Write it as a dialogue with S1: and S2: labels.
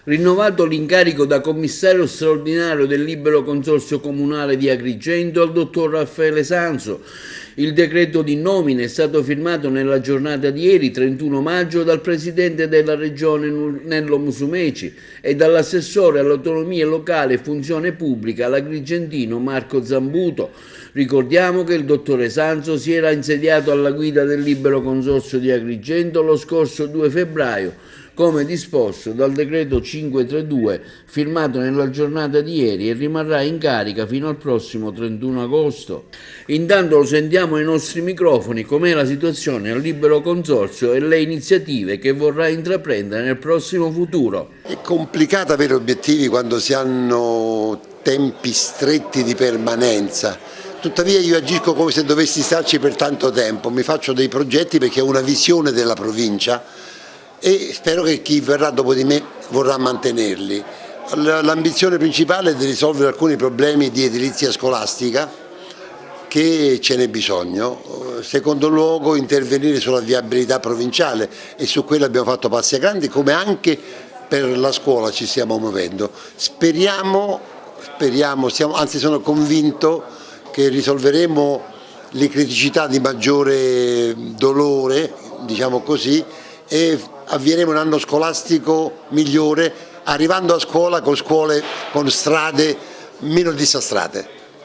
S1: Rinnovato l'incarico da commissario straordinario del Libero Consorzio Comunale di Agrigento al dottor Raffaele Sanso. Il decreto di nomina è stato firmato nella giornata di ieri, 31 maggio, dal presidente della regione Nello Musumeci e dall'assessore all'autonomia locale e funzione pubblica l'agrigentino Marco Zambuto. Ricordiamo che il dottore Sanso si era insediato alla guida del Libero Consorzio di Agrigento lo scorso 2 febbraio, come disposto dal decreto 532 firmato nella giornata di ieri, e rimarrà in carica fino al prossimo 31 agosto. Intanto lo sentiamo ai nostri microfoni com'è la situazione al Libero Consorzio e le iniziative che vorrà intraprendere nel prossimo futuro.
S2: È complicato avere obiettivi quando si hanno tempi stretti di permanenza. Tuttavia io agisco come se dovessi starci per tanto tempo, mi faccio dei progetti perché ho una visione della provincia e spero che chi verrà dopo di me vorrà mantenerli. L'ambizione principale è di risolvere alcuni problemi di edilizia scolastica, che ce n'è bisogno. Secondo luogo, intervenire sulla viabilità provinciale, e su quello abbiamo fatto passi grandi, come anche per la scuola ci stiamo muovendo. Speriamo, anzi sono convinto che risolveremo le criticità di maggiore dolore, diciamo così, e avvieremo un anno scolastico migliore, arrivando a scuola con strade meno disastrate.